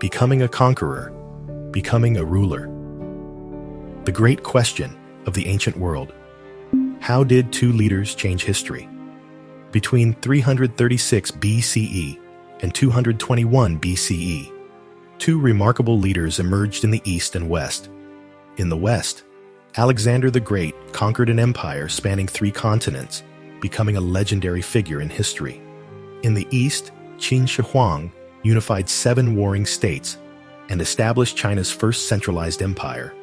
becoming a conqueror, becoming a ruler. The great question of the ancient world. How did two leaders change history? Between 336 BCE and 221 BCE, two remarkable leaders emerged in the East and West. In the West, Alexander the Great conquered an empire spanning 3 continents, becoming a legendary figure in history. In the East, Qin Shi Huang unified 7 warring states and established China's first centralized empire.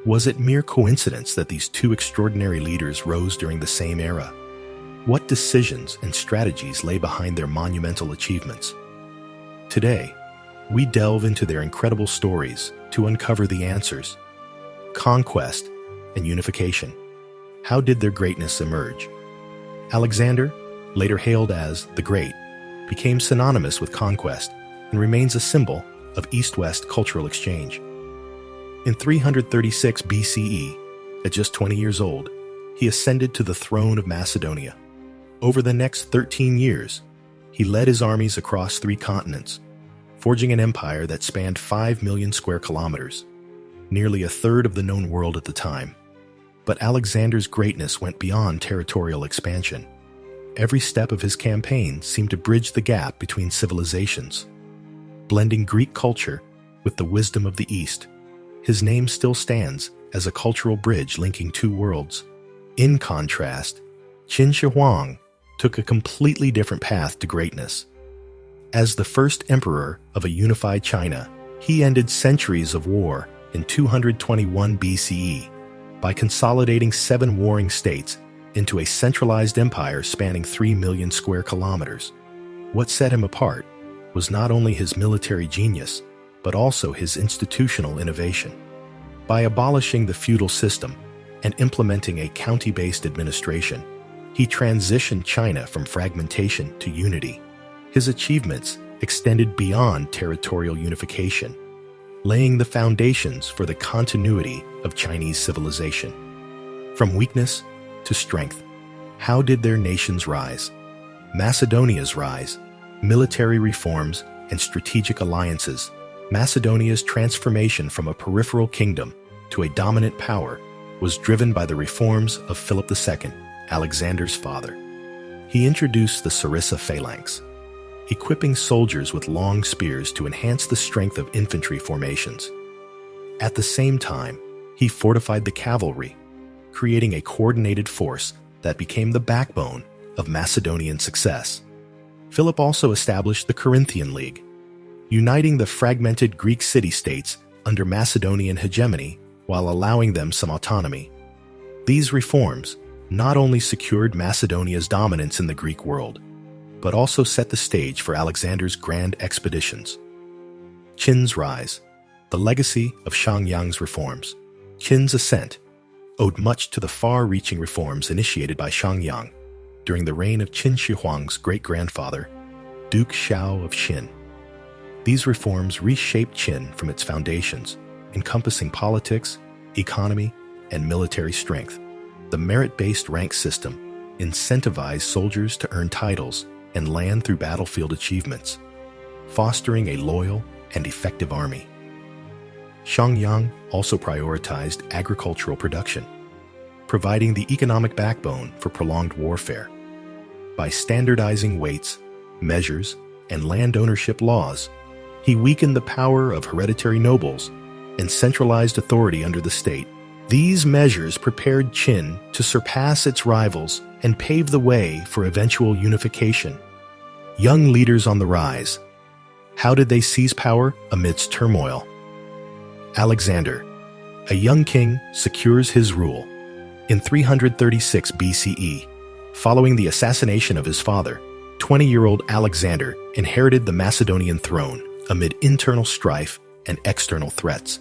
Was it mere coincidence that these two extraordinary leaders rose during the same era? What decisions and strategies lay behind their monumental achievements? Today, we delve into their incredible stories to uncover the answers. Conquest and unification. How did their greatness emerge? Alexander, later hailed as the Great, became synonymous with conquest and remains a symbol of East-West cultural exchange. In 336 BCE, at just 20 years old, he ascended to the throne of Macedonia. Over the next 13 years, he led his armies across 3 continents, forging an empire that spanned 5 million square kilometers, nearly a third of the known world at the time. But Alexander's greatness went beyond territorial expansion. Every step of his campaign seemed to bridge the gap between civilizations. Blending Greek culture with the wisdom of the East, his name still stands as a cultural bridge linking 2 worlds. In contrast, Qin Shi Huang took a completely different path to greatness. As the first emperor of a unified China, he ended centuries of war in 221 BCE by consolidating 7 warring states into a centralized empire spanning 3 million square kilometers. What set him apart was not only his military genius, but also his institutional innovation. By abolishing the feudal system and implementing a county-based administration, he transitioned China from fragmentation to unity. His achievements extended beyond territorial unification, laying the foundations for the continuity of Chinese civilization. From weakness to strength, how did their nations rise? Macedonia's rise, military reforms, and strategic alliances. Macedonia's transformation from a peripheral kingdom to a dominant power was driven by the reforms of Philip II, Alexander's father. He introduced the Sarissa phalanx, equipping soldiers with long spears to enhance the strength of infantry formations. At the same time, he fortified the cavalry, creating a coordinated force that became the backbone of Macedonian success. Philip also established the Corinthian League, uniting the fragmented Greek city-states under Macedonian hegemony while allowing them some autonomy. These reforms not only secured Macedonia's dominance in the Greek world, but also set the stage for Alexander's grand expeditions. Qin's rise, the legacy of Xiangyang's reforms. Qin's ascent owed much to the far-reaching reforms initiated by Xiangyang during the reign of Qin Shi Huang's great-grandfather, Duke Xiao of Qin. These reforms reshaped Qin from its foundations, encompassing politics, economy, and military strength. The merit-based rank system incentivized soldiers to earn titles and land through battlefield achievements, fostering a loyal and effective army. Xiangyang also prioritized agricultural production, providing the economic backbone for prolonged warfare. By standardizing weights, measures, and land ownership laws, he weakened the power of hereditary nobles and centralized authority under the state. These measures prepared Qin to surpass its rivals and pave the way for eventual unification. Young leaders on the rise. How did they seize power amidst turmoil? Alexander, a young king, secures his rule. In 336 BCE, following the assassination of his father, 20-year-old Alexander inherited the Macedonian throne amid internal strife and external threats.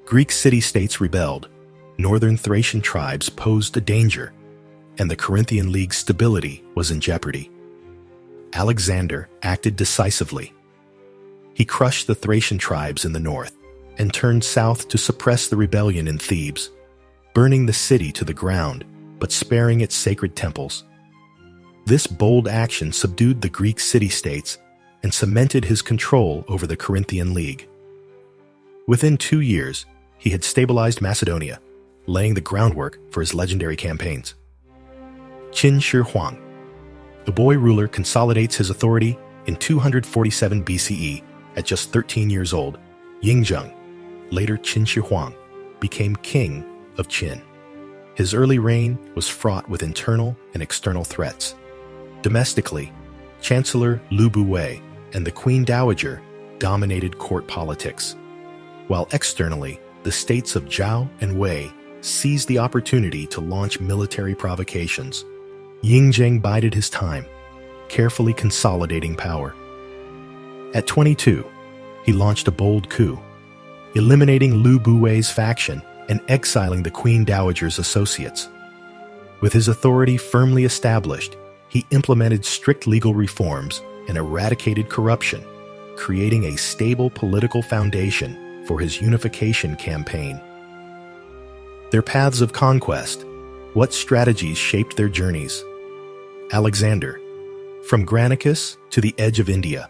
Greek city-states rebelled, northern Thracian tribes posed a danger, and the Corinthian League's stability was in jeopardy. Alexander acted decisively. He crushed the Thracian tribes in the north and turned south to suppress the rebellion in Thebes, burning the city to the ground but sparing its sacred temples. This bold action subdued the Greek city-states and cemented his control over the Corinthian League. Within 2 years, he had stabilized Macedonia, laying the groundwork for his legendary campaigns. Qin Shi Huang, the boy ruler, consolidates his authority in 247 BCE at just 13 years old. Yingzheng, later Qin Shi Huang, became king of Qin. His early reign was fraught with internal and external threats. Domestically, Chancellor Lu Buwei and the Queen Dowager dominated court politics, while externally, the states of Zhao and Wei seized the opportunity to launch military provocations. Yingzheng bided his time, carefully consolidating power. At 22, he launched a bold coup, eliminating Lu Buwei's faction and exiling the Queen Dowager's associates. With his authority firmly established, he implemented strict legal reforms and eradicated corruption, creating a stable political foundation for his unification campaign. Their paths of conquest. What strategies shaped their journeys? Alexander. From Granicus to the edge of India.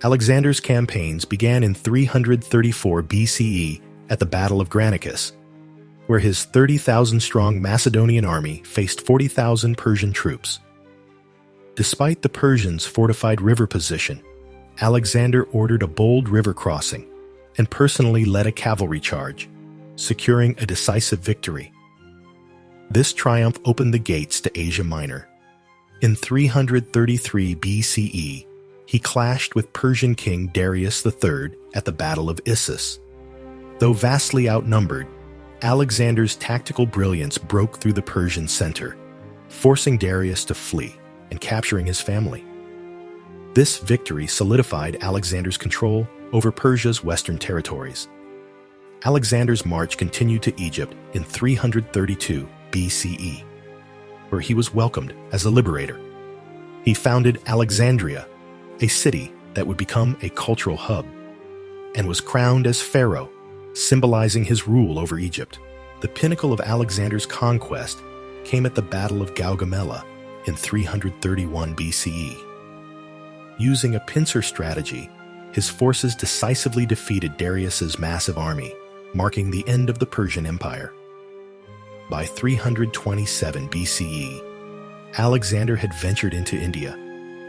Alexander's campaigns began in 334 BCE at the Battle of Granicus, where his 30,000-strong Macedonian army faced 40,000 Persian troops. Despite the Persians' fortified river position, Alexander ordered a bold river crossing and personally led a cavalry charge, securing a decisive victory. This triumph opened the gates to Asia Minor. In 333 BCE, he clashed with Persian king Darius III at the Battle of Issus. Though vastly outnumbered, Alexander's tactical brilliance broke through the Persian center, forcing Darius to flee and capturing his family. This victory solidified Alexander's control over Persia's western territories. Alexander's march continued to Egypt in 332 BCE, where he was welcomed as a liberator. He founded Alexandria, a city that would become a cultural hub, and was crowned as pharaoh, symbolizing his rule over Egypt. The pinnacle of Alexander's conquest came at the Battle of Gaugamela in 331 BCE. Using a pincer strategy, his forces decisively defeated Darius's massive army, marking the end of the Persian Empire. By 327 BCE, Alexander had ventured into India,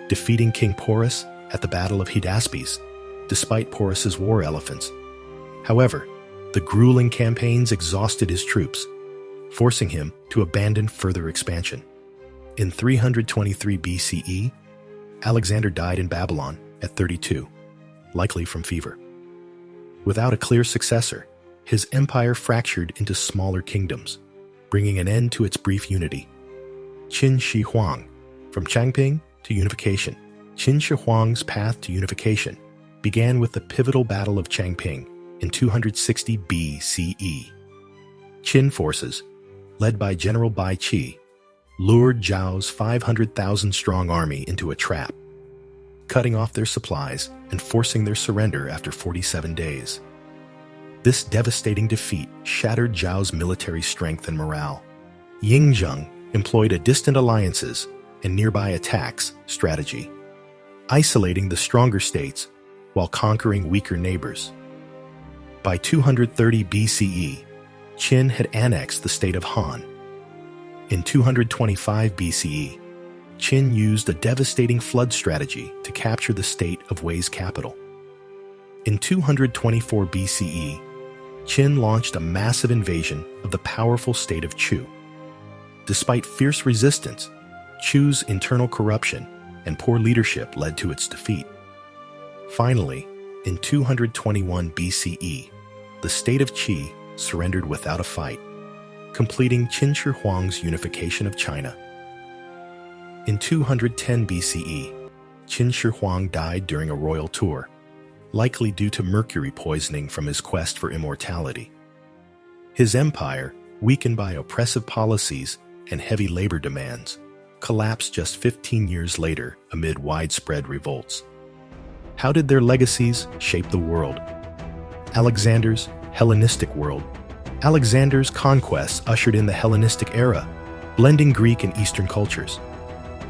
defeating King Porus at the Battle of Hydaspes, despite Porus's war elephants. However, the grueling campaigns exhausted his troops, forcing him to abandon further expansion. In 323 BCE, Alexander died in Babylon at 32, likely from fever. Without a clear successor, his empire fractured into smaller kingdoms, bringing an end to its brief unity. Qin Shi Huang. From Changping to unification. Qin Shi Huang's path to unification began with the pivotal Battle of Changping in 260 BCE. Qin forces, led by General Bai Qi, lured Zhao's 500,000-strong army into a trap, cutting off their supplies and forcing their surrender after 47 days. This devastating defeat shattered Zhao's military strength and morale. Yingzheng employed a distant alliances and nearby attacks strategy, isolating the stronger states while conquering weaker neighbors. By 230 BCE, Qin had annexed the state of Han. In 225 BCE, Qin used a devastating flood strategy to capture the state of Wei's capital. In 224 BCE, Qin launched a massive invasion of the powerful state of Chu. Despite fierce resistance, Chu's internal corruption and poor leadership led to its defeat. Finally, in 221 BCE, the state of Qi surrendered without a fight, completing Qin Shi Huang's unification of China. In 210 BCE, Qin Shi Huang died during a royal tour, likely due to mercury poisoning from his quest for immortality. His empire, weakened by oppressive policies and heavy labor demands, collapsed just 15 years later amid widespread revolts. How did their legacies shape the world? Alexander's Hellenistic world. Alexander's conquests ushered in the Hellenistic era, blending Greek and Eastern cultures.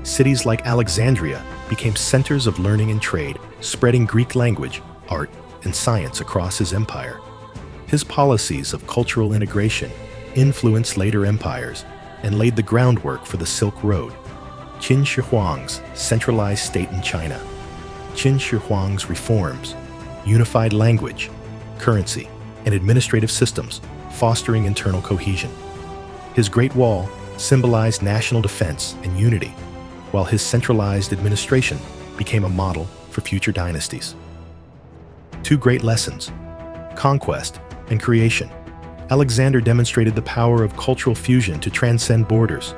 Cities like Alexandria became centers of learning and trade, spreading Greek language, art, and science across his empire. His policies of cultural integration influenced later empires and laid the groundwork for the Silk Road. Qin Shi Huang's centralized state in China. Qin Shi Huang's reforms unified language, currency, and administrative systems, fostering internal cohesion. His Great Wall symbolized national defense and unity, while his centralized administration became a model for future dynasties. Two great lessons: conquest and creation. Alexander demonstrated the power of cultural fusion to transcend borders,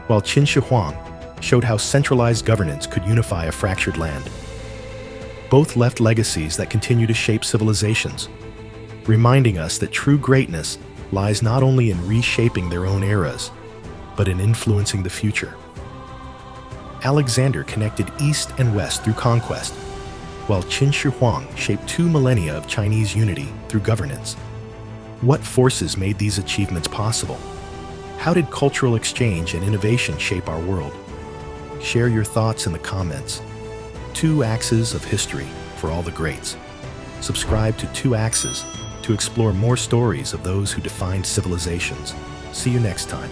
while Qin Shi Huang showed how centralized governance could unify a fractured land. Both left legacies that continue to shape civilizations, reminding us that true greatness lies not only in reshaping their own eras, but in influencing the future. Alexander connected East and West through conquest, while Qin Shi Huang shaped 2 millennia of Chinese unity through governance. What forces made these achievements possible? How did cultural exchange and innovation shape our world? Share your thoughts in the comments. 2 Axes of History for all the greats. Subscribe to 2 Axes to explore more stories of those who defined civilizations. See you next time.